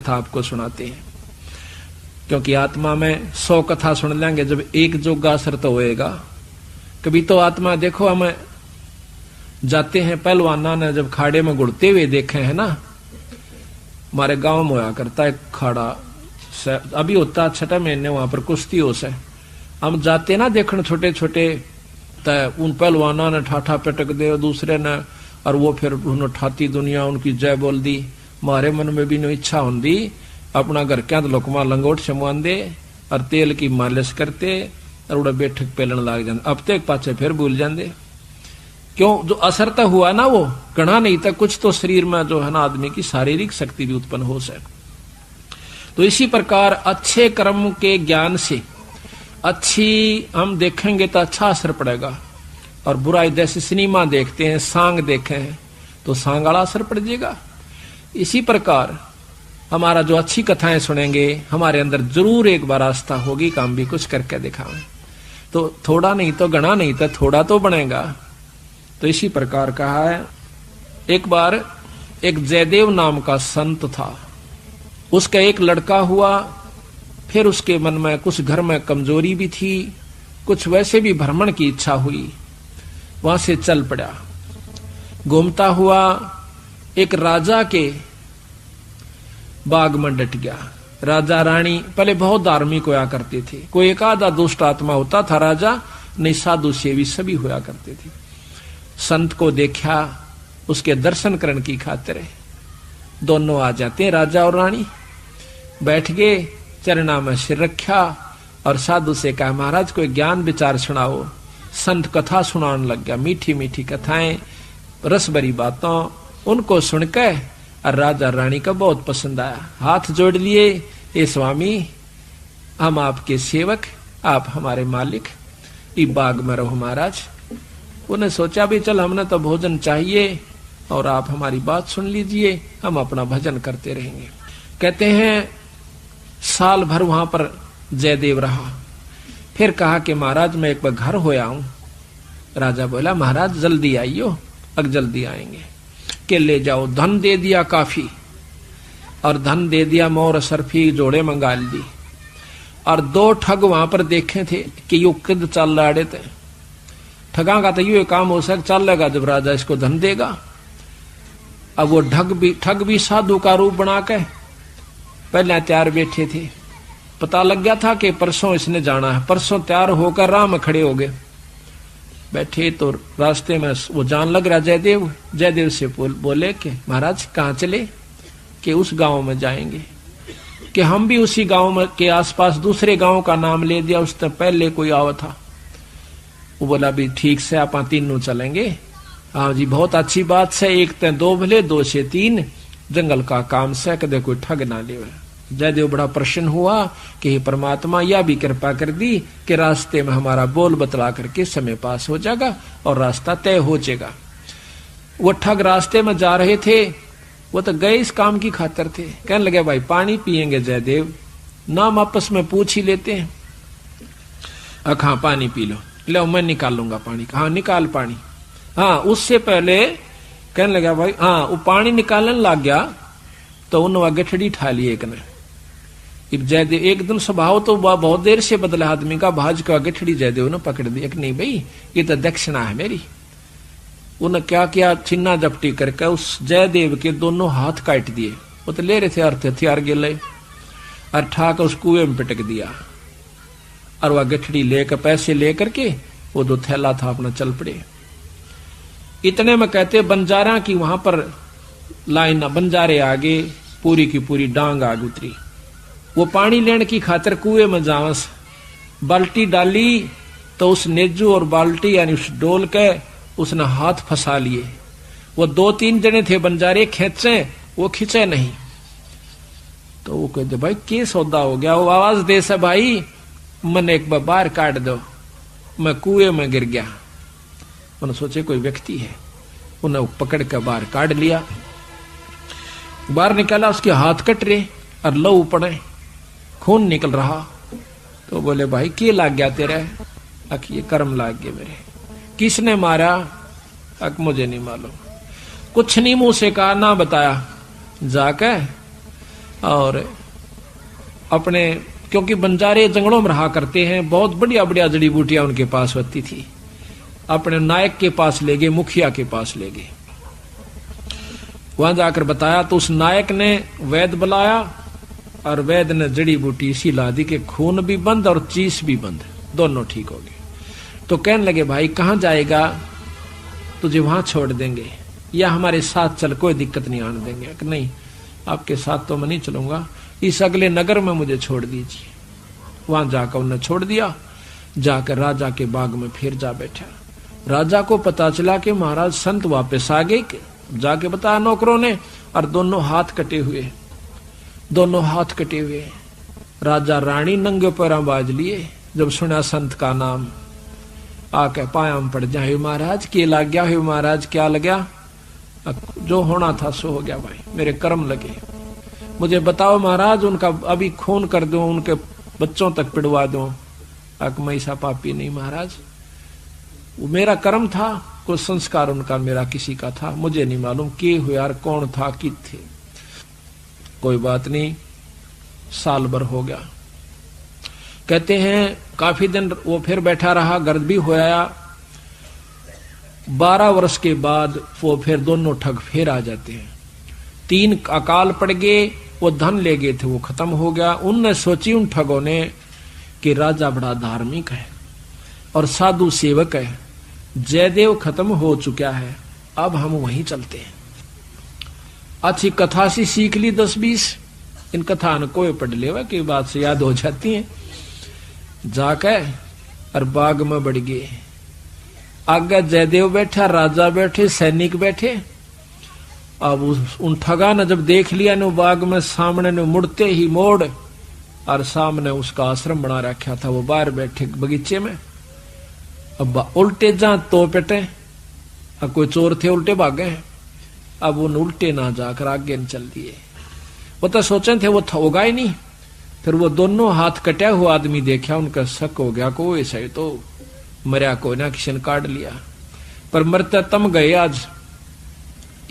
कथा आपको सुनाते हैं, क्योंकि आत्मा में 100 कथा सुन लेंगे, जब एक जोगा असर तो होएगा। कभी तो आत्मा देखो, हम जाते हैं पहलवाना ने जब खाड़े में गुड़ते हुए देखे हैं ना, हमारे गांव में होया करता है खाड़ा, अभी होता 6 महीने वहां पर कुश्ती हो से, हम जाते ना देखने छोटे छोटे, उन पहलवाना ने ठाठा पटक दे दूसरे ने, और वो फिर उन्होंने ठाती दुनिया उनकी जय बोल दी। हमारे मन में भी नो इच्छा होंगी अपना घर क्या तो लोकमा लंगोट छमवान दे और तेल की मालिश करते और उड़ा बैठक पेलन लाग जाते, अब तक पाचे फिर भूल जाते। क्यों? जो असर तो हुआ ना वो गणा नहीं था, कुछ तो शरीर में जो है ना आदमी की शारीरिक शक्ति भी उत्पन्न हो सके। तो इसी प्रकार अच्छे कर्म के ज्ञान से अच्छी हम देखेंगे तो अच्छा असर पड़ेगा, और बुराई जैसे सिनेमा देखते हैं, सांग देखे हैं तो सांग वाला असर पड़ जाएगा। इसी प्रकार हमारा जो अच्छी कथाएं सुनेंगे, हमारे अंदर जरूर एक बार आस्था होगी कि हम भी कुछ करके दिखाएं, तो थोड़ा नहीं तो गणा नहीं तो थोड़ा तो बनेगा। तो इसी प्रकार कहा है, एक बार एक जयदेव नाम का संत था, उसका एक लड़का हुआ, फिर उसके मन में कुछ घर में कमजोरी भी थी, कुछ वैसे भी भ्रमण की इच्छा हुई, वहां से चल पड़ा। घूमता हुआ एक राजा के बाग में डट गया। राजा रानी पहले बहुत धार्मिक होया करते थे, कोई एक आधा दुष्ट आत्मा होता था राजा, नहीं साधु सेवी सभी होया करते थे। संत को देखा, उसके दर्शन करने की खातिर दोनों आ जाते हैं, राजा और रानी। बैठ गए, चरणा में सिर रखा और साधु से कहा, महाराज कोई ज्ञान विचार सुनाओ। संत कथा सुनाने लग गया, मीठी मीठी कथाएं, रस भरी बातों, उनको सुनकर और राजा रानी का बहुत पसंद आया। हाथ जोड़ लिए, ए स्वामी हम आपके सेवक, आप हमारे मालिक, इस बाग में रहो महाराज। उन्हें सोचा भी चल हमने तो भोजन चाहिए और आप हमारी बात सुन लीजिए, हम अपना भजन करते रहेंगे। कहते हैं साल भर वहां पर जयदेव रहा, फिर कहा कि महाराज मैं एक बार घर होया हूं। राजा बोला महाराज जल्दी आइयो, अब जल्दी आएंगे। के ले जाओ, धन दे दिया काफी, और धन दे दिया, मोर सरफी जोड़े मंगा ली, और 2 ठग वहां पर देखे थे कि यू किद चल रहे थे। ठगा का तो ये काम हो सक चलेगा जब राजा इसको धन देगा। अब वो ठग भी साधु का रूप बना के पहले तैयार बैठे थे, पता लग गया था कि परसों इसने जाना है, परसों तैयार होकर राह में खड़े हो गए। बैठे तो रास्ते में वो जान लग रहा जयदेव से बोले कि महाराज कहाँ चले? कि उस गांव में जाएंगे। कि हम भी उसी गांव में के आसपास दूसरे गांव का नाम ले दिया, उससे पहले कोई आवा था। वो बोला भी ठीक से आप तीनों चलेंगे। हाँ जी बहुत अच्छी बात से, एक ते 2 भले 2 से 3, जंगल का काम से कदे कोई ठग ना ले। जयदेव बड़ा प्रसन्न हुआ कि हे परमात्मा यह भी कृपा कर दी कि रास्ते में हमारा बोल बतला करके समय पास हो जाएगा और रास्ता तय हो जाएगा। वो ठग रास्ते में जा रहे थे, वो तो गए इस काम की खातिर थे। कहने लगे भाई पानी पिएंगे जयदेव? नाम आपस में पूछ ही लेते हैं। हाँ पानी पी लो। लो मैं निकालूंगा पानी। हाँ निकाल पानी। हाँ उससे पहले कहने लगा भाई, हाँ वो पानी निकालने लग गया तो उन्होंने गठड़ी ठा ली एक ने। जयदेव एकदम स्वभाव तो बहुत देर से बदला आदमी का, भाज का गठड़ी जयदेव ने पकड़ दी। एक नहीं भाई ये तो दक्षिणा है मेरी। उन्हें क्या किया, छिन्ना जपटी करके उस जयदेव के दोनों हाथ काट दिए। वो तो ले रहे थे अर्थ हथियार गिले, और ठाकर उस कुएं में पिटक दिया। और वह गठड़ी लेकर पैसे लेकर के वो जो थैला था अपना चल पड़े। इतने में कहते बंजारा की वहां पर लाइन, बंजारे आगे पूरी की पूरी डांग आग उतरी। वो पानी लेने की खातिर कुएं में जावस बाल्टी डाली तो उस नेजू और बाल्टी यानी उस डोल के उसने हाथ फंसा लिए। वो 2-3 जने थे बंजारे, खेचे वो खींचे नहीं। तो वो कहते भाई क्या सौदा हो गया? वो आवाज दे से भाई मन एक बार बाहर काट दो, मैं कुएं में गिर गया। उन्होंने सोचे कोई व्यक्ति है, उन्हें पकड़ कर बाहर काट लिया। बाहर निकाला, उसके हाथ कट रहे और लहू पड़े, खून निकल रहा। तो बोले भाई क्या लाग गया तेरे? अख ये कर्म लाग गए मेरे। किसने मारा? अक मुझे नहीं मालूम। कुछ नहीं मुंह से कहा, ना बताया। जाके और अपने, क्योंकि बंजारे जंगलों में रहा करते हैं, बहुत बढ़िया बढ़िया जड़ी बूटियां उनके पास होती थी। अपने नायक के पास ले गए, मुखिया के पास ले गए। वहां जाकर बताया तो उस नायक ने वैद बुलाया और वैद ने जड़ी बूटी इसी ला दी कि खून भी बंद और चीस भी बंद, दोनों ठीक हो गए। तो कहने लगे भाई कहां जाएगा, तुझे वहां छोड़ देंगे या हमारे साथ चल, कोई दिक्कत नहीं आने देंगे। कि नहीं, आपके साथ तो मैं नहीं चलूंगा, इस अगले नगर में मुझे छोड़ दीजिए। वहां जाकर उन्हें छोड़ दिया। जाकर राजा के बाग में फिर जा बैठा। राजा को पता चला कि महाराज संत वापस आ गए। जाके बताया नौकरों ने, और दोनों हाथ कटे हुए, दोनों हाथ कटे हुए। राजा रानी नंगे पैरों बाज लिए। जब सुना संत का नाम, आके पाया में पड़ जाए, महाराज के लग गया है, महाराज क्या लग गया? जो होना था सो हो गया भाई, मेरे कर्म लगे। मुझे बताओ महाराज, उनका अभी खून कर दो, उनके बच्चों तक पिड़वा दो। मैं ऐसा पापी नहीं महाराज, वो मेरा कर्म था, कोई संस्कार उनका मेरा किसी का था, मुझे नहीं मालूम के हुए यार, कौन था कि थे। कोई बात नहीं, साल भर हो गया। कहते हैं काफी दिन वो फिर बैठा रहा, गर्द भी होया। 12 वर्ष के बाद वो फिर दोनों ठग फिर आ जाते हैं। 3 अकाल पड़ गए, वो धन ले गए थे, वो खत्म हो गया। उनने सोची उन ठगों ने कि राजा बड़ा धार्मिक है और साधु सेवक है, जयदेव खत्म हो चुका है, अब हम वहीं चलते हैं। अच्छी कथा सी सीख ली 10-20, इन कथा न कोई पढ़ लेवा की बात से याद हो जाती है। जाकर और बाग में बढ़ गए। आगे जयदेव बैठा, राजा बैठे, सैनिक बैठे। अब उन ठगा ने जब देख लिया न बाग में, सामने ने मुड़ते ही मोड़, और सामने उसका आश्रम बना रखा था, वो बाहर बैठे बगीचे में। अब उल्टे जा तो पेटे, अब कोई चोर थे उल्टे भागे हैं। अब उन उल्टे ना जाकर आगे न चल दिए। वो तो सोचे थे वो होगा ही नहीं। फिर वो दोनों हाथ कटा हुआ आदमी देखा, उनका शक हो गया को ऐसा ही तो मरिया को ना किसी ने काट लिया। पर मरते तम गए आज,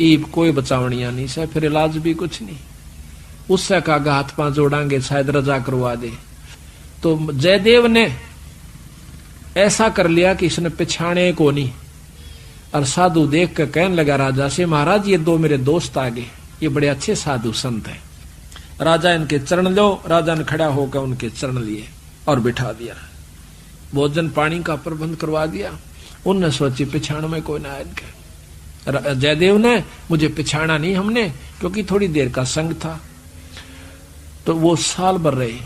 ईब कोई बचावनिया नहीं से, फिर इलाज भी कुछ नहीं। उससे कहा हाथ पांव जोड़ांगे, शायद रजा करवा दे। तो जयदेव ने ऐसा कर लिया कि इसने पिछाने को नहीं। और साधु देख कर कहने लगा राजा से, महाराज ये 2 मेरे दोस्त आ गए, ये बड़े अच्छे साधु संत हैं, राजा इनके चरण लो। राजा ने खड़ा होकर उनके चरण लिए और बिठा दिया। भोजन पानी का प्रबंध करवा दिया। उनने सोची पिछाण में कोई ना आए इनके। जयदेव ने मुझे पिछाना नहीं हमने, क्योंकि थोड़ी देर का संग था। तो वो साल भर रहे।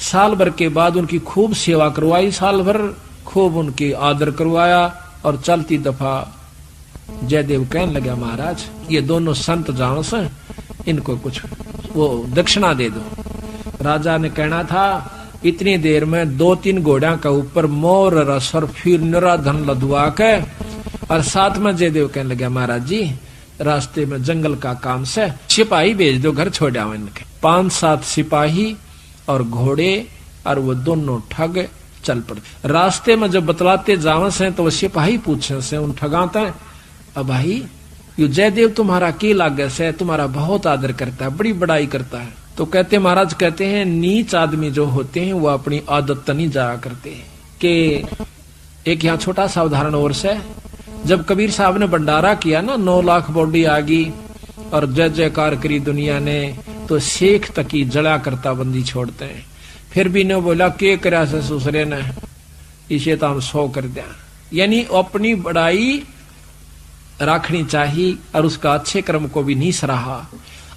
साल भर के बाद उनकी खूब सेवा करवाई, साल भर खूब उनकी आदर करवाया। और चलती दफा जयदेव कहने लगा, महाराज ये दोनों संत जानो से, इनको कुछ वो दक्षिणा दे दो। राजा ने कहना था इतनी देर में 2-3 घोड़ा का ऊपर मोर रस और फिर निरा धन लदवा के। और साथ में जयदेव कहने लगा, महाराज जी रास्ते में जंगल का काम से सिपाही भेज दो, घर छोड़ आओ इनके। 5-7 सिपाही और घोड़े, और वो दोनों ठग चल पड़ते। रास्ते में जब बतलाते जावे से तो वो सिपाही पूछे से उन ठगाते, अब भाई यू जयदेव तुम्हारा के लागे से, तुम्हारा बहुत आदर करता है, बड़ी बड़ाई करता है। तो कहते महाराज कहते हैं नीच आदमी जो होते हैं वो अपनी आदत नहीं जाया करते। कि एक यहाँ छोटा सा उदाहरण और से, जब कबीर साहब ने भंडारा किया ना, 9 लाख बॉडी आ गई और जय जयकार करी दुनिया ने, तो शेख तक की जला करता बंदी छोड़ते हैं। फिर भी ने बोला के करा से दूसरे ने, इसे तो हम 100 कर दिया। यानी अपनी बड़ाई रखनी चाहिए और उसका अच्छे कर्म को भी नहीं सराहा।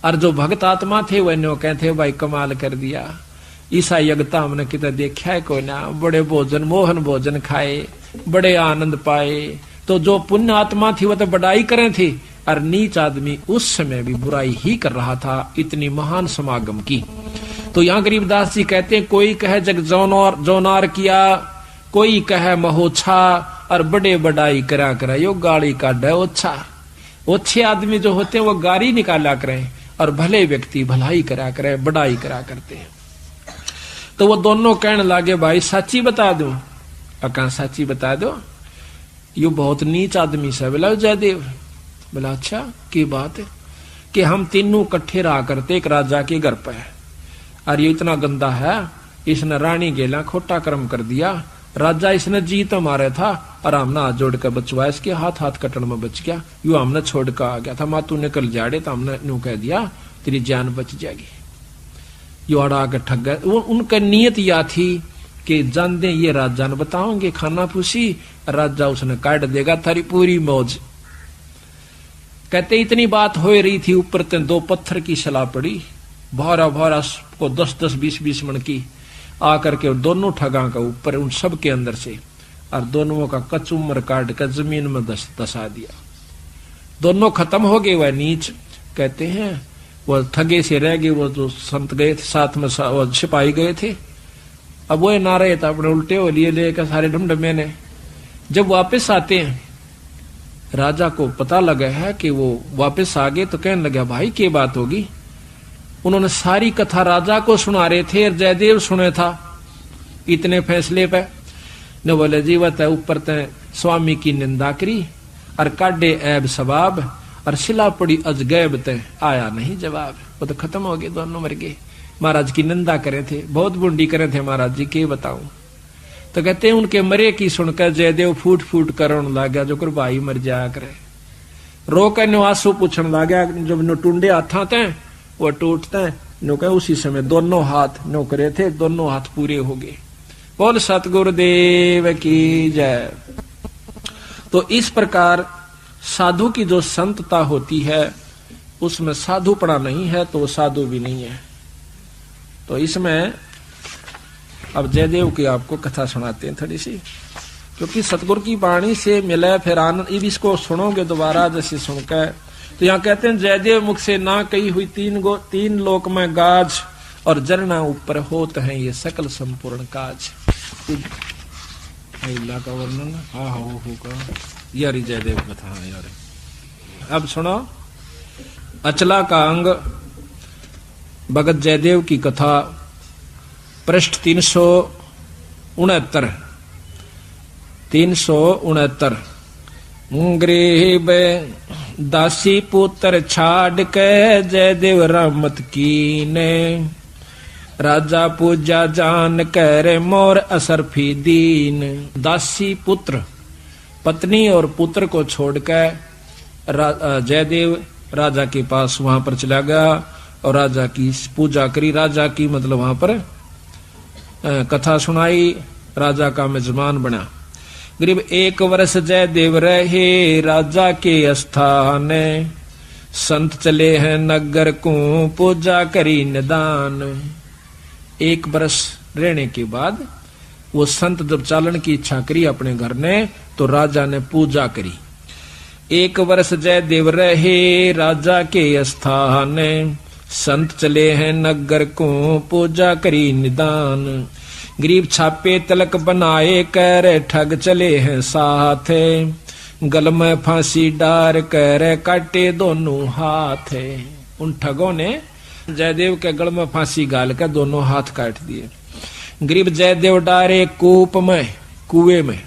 और जो भक्त आत्मा थे वह कहते भाई कमाल कर दिया, ईसा यज्ञता हमने कितना देखा है कोई ना, बड़े भोजन मोहन भोजन खाए, बड़े आनंद पाए। तो जो पुण्य आत्मा थी वह तो बड़ाई करे थी, और नीच आदमी उस समय भी बुराई ही कर रहा था, इतनी महान समागम की। तो यहाँ गरीबदास जी कहते हैं कोई कहे जग जौनार किया, कोई कहे महोछा, और बड़े बड़ाई करा यो गाड़ी का डे ओछा। अच्छे आदमी जो होते हैं वो गाड़ी निकाला करें, और भले व्यक्ति भलाई करा करे, बड़ाई करा करते हैं। तो वो दोनों कहने लगे भाई सच्ची बता दो। अका सच्ची बता दो, यू बहुत नीच आदमी से। बोला जयदेव। बोला अच्छा की बात है। कि हम तीनों इकट्ठे रहा करते एक राजा के घर पे, और ये इतना गंदा है, इसने रानी गेला खोटा कर्म कर दिया, राजा इसने जीत मारे था और हमने हाथ जोड़ कर बचवाया, इसके हाथ कटन में बच गया, यू हमने छोड़ कर आ गया था, मातू निकल जाड़े तो हमने यूं कह दिया तेरी जान बच जाएगी। यू अड़ा के ठग गए। उनका नियत या थी कि जान दे ये राजा ने बताओगे खाना पूछी, राजा उसने काट देगा थारी पूरी मौज। कहते इतनी बात हो रही थी, ऊपर ते 2 पत्थर की सलाह पड़ी, भारा भारा को 10-10 20-20 मन की आकर के दोनों ठगा का ऊपर उन सब के अंदर से, और दोनों का कचुम्बर काट कर जमीन में दसा दिया। दोनों खत्म हो गए। वह नीच कहते हैं वो ठगे से रह गए, वो जो संत गए थे साथ में वो सिपाही गए थे, अब वो ना रहे था, अपने उल्टे हो लिए लेकर सारे ढमढमे ने। जब वापस आते हैं, राजा को पता लगा है कि वो वापस आ गए, तो कहने लगा भाई क्या बात होगी। उन्होंने सारी कथा राजा को सुना रहे थे और जयदेव सुने था इतने फैसले पे। न बोले जीवत है ऊपर ते स्वामी की निंदा करी और काटे ऐब सवाब, और सिला पड़ी अजगैब ते आया नहीं जवाब। वो तो खत्म हो गए, दोनों मर गए। महाराज की निंदा करे थे, बहुत बुंडी करे थे महाराज जी, के बताऊं। तो कहते हैं उनके मरे की सुनकर जयदेव फूट फूट करने लगा, जो कर भाई मर जाया करे। रो कर निवासो पूछने लगा, जब नो टूंडे हाथा थे वो टूटते नो कहे, उसी समय दोनों हाथ नो करे थे, दोनों हाथ पूरे हो गए। बोल सतगुरुदेव की जय। तो इस प्रकार साधु की जो संतता होती है उसमें साधुपना नहीं है तो वो साधु भी नहीं है। तो इसमें अब जयदेव की आपको कथा सुनाते हैं थोड़ी सी, क्योंकि सतगुरु की वाणी से मिले फिर आनंद। इसको सुनोगे दोबारा जैसे सुनकर, तो यहाँ कहते हैं जयदेव मुख से ना कही हुई 3 लोक में गाज, और जरना ऊपर होत है ये सकल संपूर्ण काज। का वर्णन हाँ होगा यारी जयदेव कथा यार। अब सुनो अचला का अंग भगत जयदेव की कथा, पृष्ठ 369। गरीब दासी पुत्र छाड़ के जयदेव रहमत कीने, राजा पूजा जान कर मोर असरफी दीन। दासी पुत्र पत्नी और पुत्र को छोड़कर जयदेव राजा के पास वहां पर चला गया और राजा की पूजा करी। राजा की मतलब वहां पर कथा सुनाई, राजा का मेजबान बना। करीब 1 वर्ष जयदेव रहे राजा के स्थान, संत चले हैं नगर को पूजा करी निदान। 1 वर्ष रहने के बाद वो संत जब चालन की इच्छा करी अपने घर ने, तो राजा ने पूजा करी। 1 वर्ष जयदेव रहे राजा के स्थान, संत चले हैं नगर को पूजा करी निदान। गरीब छापे तलक बनाए कर ठग चले हैं साथ, गल में फांसी डार कर काटे दोनों हाथ। उन ठगों ने जयदेव के गल में फांसी गाल कर दोनों हाथ काट दिए। गरीब जयदेव डारे कूप में, कुएं में,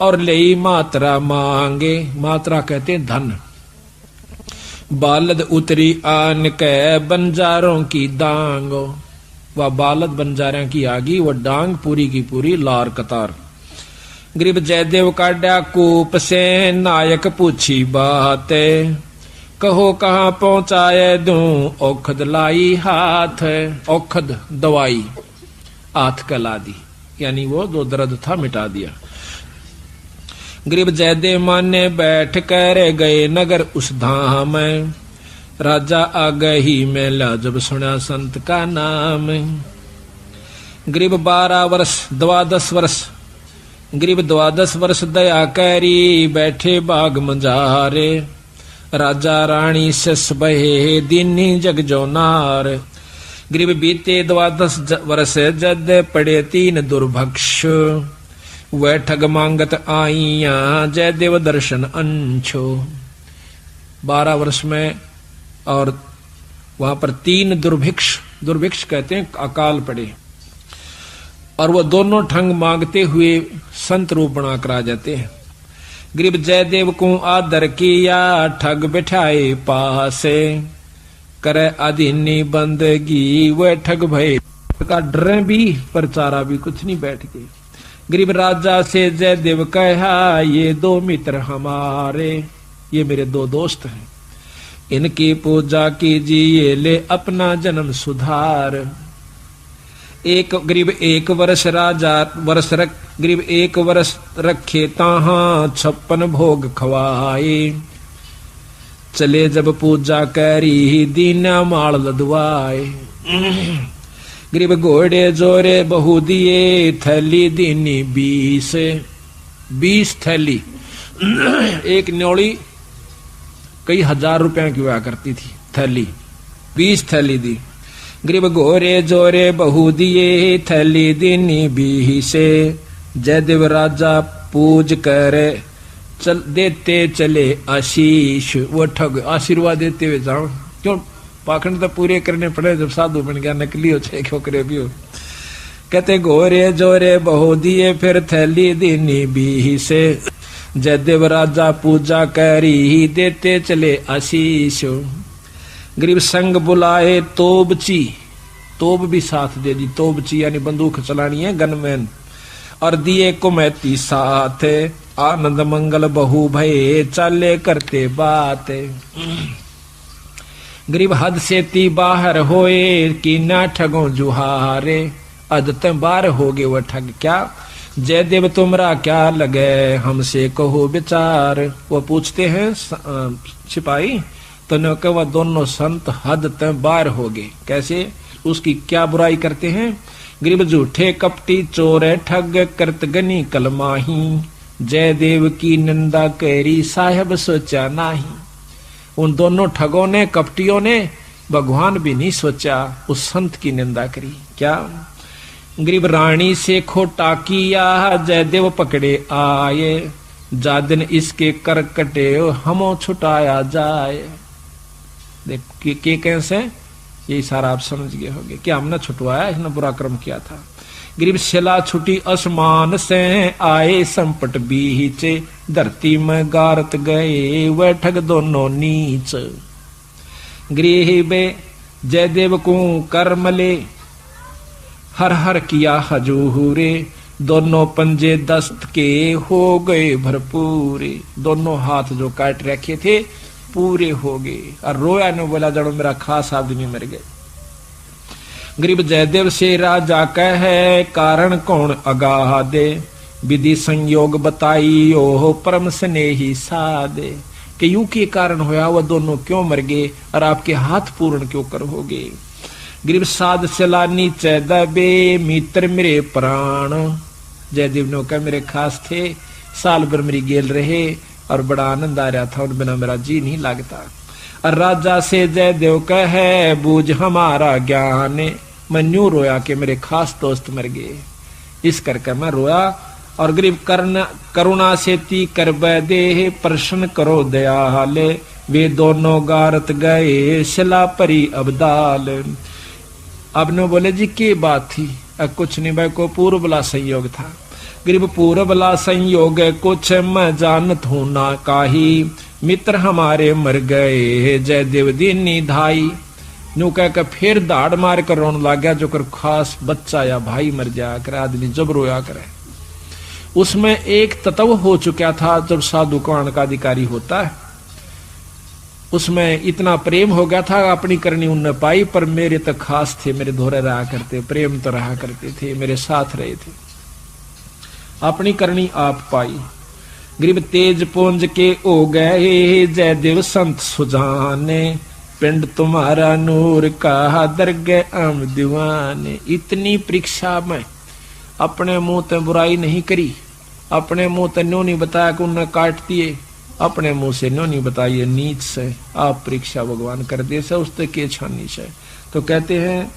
और ले मात्रा मांगे। मात्रा कहते हैं धन। बालद उतरी आन के बंजारों की दांगो, वह बालद बंजारों की आगी, वह डांग पूरी की पूरी लार कतार। गरीब जयदेव काटा कूप से नायक पूछी बात, कहो कहाँ पहुंचाए दूं औखद लाई हाथ। औखद दवाई हाथ कला दी, यानी वो जो दर्द था मिटा दिया। गरीब जयदेव माने बैठ कर गए नगर उस धाम, राजा आ गई मेला जब सुना संत का नाम। गरीब 12 वर्ष 12 वर्ष, गरीब 12 वर्ष दया करी बैठे बाग मंजारे, राजा रानी सस बहे दीनी जग जो नार। गरीब बीते 12 वर्ष जद पड़े 3 दुर्भक्ष, वह ठग मांगत आईया जयदेव दर्शन अंशो। 12 वर्ष में और वहां पर 3 दुर्भिक्ष कहते हैं अकाल पड़े, और वो दोनों ठग मांगते हुए संत रूप बना कर आ जाते हैं। गरीब जयदेव को आदर किया ठग बिठाए पासे, करे अधीनी बंदगी वह ठग भय का डरे भी प्रचारा भी कुछ नहीं बैठ गए। गरीब राजा से जयदेव कहा ये दो मित्र हमारे, ये मेरे दो दोस्त हैं, इनकी पूजा कीजिए ले अपना जन्म सुधार। एक गरीब एक वर्ष राजा वर्ष रख गरीब एक वर्ष रखे ताहा 56 भोग खवाए, चले जब पूजा करी दीना माल लदवाए। गरीब घोड़े जोरे बहु दिए थैली दीनी 20 थैली, एक न्योली कई हजार रुपया की हुआ करती थी थैली, 20 थैली दी। गरीब घोरे जोरे बहु दिए थैली दीनी 20, जयदेव राजा पूज करे चल देते चले आशीष। वो ठग आशीर्वाद देते हुए जाओ, क्यों पाखंड तो पूरे करने पड़े, जब साधु बन गया नकली हो छे खोकरे भी हो। कहते घोरे जोरे बहु दिए फिर थैली दीनी 20, जयदेव राजा पूजा करी देते चले आशीष। गरीब संग बुलाए तोबची, तोब भी साथ दे दी, तोबची यानी बंदूक चलानी है गनमैन, और दिए कुमैती साथ, आनंद मंगल बहु भये चाले करते बात। गरीब हद से ती बाहर होए कि ना ठगो जुहारे, अदत बाहर हो गए वह ठग क्या, जयदेव तुमरा क्या लगे हमसे कहो विचार। वो पूछते हैं सिपाही तो न के वह दोनों संत हद तक बाहर हो गए, कैसे उसकी क्या बुराई करते हैं। गरीब झूठे कपटी चोर ठग करत गनी कलमाही, जयदेव की निंदा करी साहब सोचा नाही। उन दोनों ठगों ने कपटियों ने भगवान भी नहीं सोचा, उस संत की निंदा करी क्या। गरीब रानी से खोटा किया जयदेव पकड़े आए, जा दिन इसके कर कटे हमो छुटाया जाए। देख के कैसे यही सारा आप समझ गए होंगे कि हमने छुटवाया, इसने बुरा कर्म किया था। गरीब शिला छुटी आसमान से आए संपट बीच, धरती में गारत गए वह ठग दोनों नीच। गरीब जयदेव को कर मले हर हर किया हजूरे, दोनों पंजे दस्त के हो गए भरपूरे। दोनों हाथ जो काट रखे थे पूरे हो गए, और रोया ने बोला जड़ो मेरा खास आदमी मर गए। गरीब जयदेव से राजा कहे कारण कौन अगाह दे, विधि संयोग बताई ओह परम स्नेही सादे। कि यूं के कारण होया वह दोनों क्यों मर गए और आपके हाथ पूर्ण क्यों कर हो गए। गरीब साध चला नीचे दबे मित्र मेरे प्राण, जयदेव ने कहा मेरे खास थे, साल भर मेरी गेल रहे और बड़ा आनंद आ रहा था, उन बिना मेरा जी नहीं लगता। और राजा से जयदेव कहे बूझ हमारा ज्ञान, मैं न्यू रोया कि मेरे खास दोस्त मर गए, इस करके मैं रोया। और गरीब करुणा से ती कर दे प्रश्न करो दयाले, वे दोनों गारत गए शिला परी अबदाल। अब ने बोले जी की बात थी, अब कुछ नहीं भाई को पूर्व बला संयोग था। गरीब पूर्व बला संयोग कुछ मैं जानत हूं ना काही, मित्र हमारे मर गए जयदेव दीनी धाई। न्यू कह कर फिर दाड़ मार कर रोन लग गया, जो कर खास बच्चा या भाई मर जाया करे, आदमी जब रोया करे। उसमें एक तत्व हो चुका था, जब साधु कान का अधिकारी होता है उसमें इतना प्रेम हो गया था, अपनी करनी उनने पाई, पर मेरे तो खास थे, मेरे धोरे रहा करते, प्रेम तो रहा करते थे, मेरे साथ रहे थे, अपनी करनी आप पाई। गरीब तेज पुंज के हो गए जयदेव संत सुजाने, पिंड तुम्हारा नूर का दरगे आम दीवाने। इतनी परीक्षा में अपने मुंह ते बुराई नहीं करी, अपने मुंह ते न्यों नहीं बताया कि उन्हें काट दिए, अपने मुंह से न्यों नहीं बताइए नीच से आप परीक्षा भगवान कर दे से उसते के छानी से। तो कहते हैं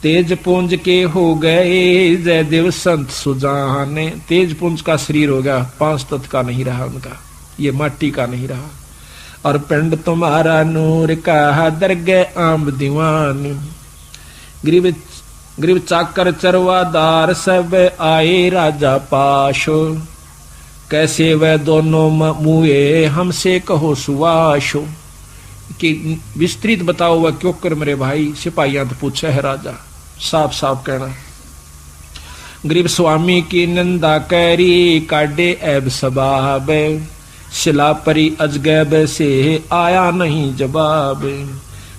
तेज पुंज के हो गए जयदेव संत सुजाने। तेज पुंज का शरीर हो गया, 5 तत्व का नहीं रहा उनका, ये माटी का नहीं रहा। और पिंड तुम्हारा नूर का दरगे आम दीवान। गरीब चाकर चरवादार सब आए राजा पाशो, कैसे वह दोनों मुए हमसे कहो सुवाशो, कि विस्तृत बताओ वह क्यों कर मेरे भाई। सिपाहियां तो पूछे है राजा, साफ साफ कहना। गरीब स्वामी की निंदा कैरी काटे ऐब सबाब, शिला परी अजगैब से आया नहीं जवाब।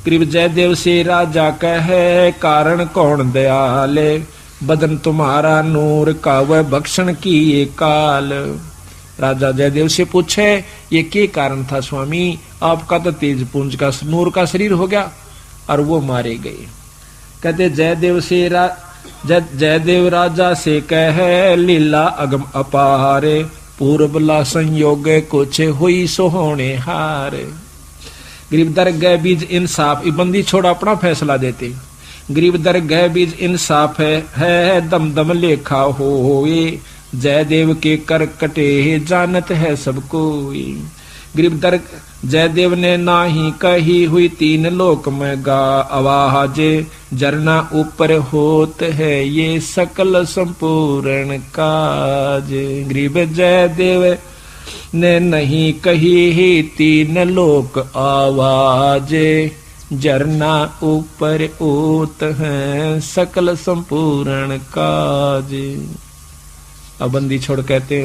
गरीब जयदेव से राजा कहे कारण कौन दयाले, बदन तुम्हारा नूर का वह भक्षण की ये काल। राजा जयदेव से पूछे ये क्या कारण था स्वामी, आपका तो तेज पुंज का नूर का शरीर हो गया और वो मारे गए। कहते जयदेव राजा से कहे लीला अगम अपारे, पूर्वला संयोग कुछ हुई सोहोने हार। गरीब दरगह बीज इंसाफ, बंदी छोड़ अपना फैसला देते। गरीब दरगह बीज इंसाफ है दम दम लेखा होए, जयदेव के कर कटे जानत है सबको। गरीब जयदेव ने नाही कही हुई तीन लोक में गा, आवाजे जरना ऊपर होत है ये सकल संपूर्ण काज। गरीब जयदेव ने नहीं कही ही तीन लोक आवाजे, जरना ऊपर होत है सकल संपूर्ण काज। अब बंदी छोड़ कहते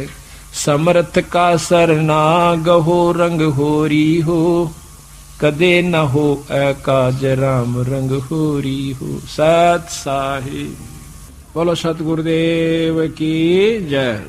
समर्थ का सरनाग हो रंग होरी हो, कदे न हो काज राम रंग होरी हो। सत साहिब बोलो सतगुरुदेव की जय।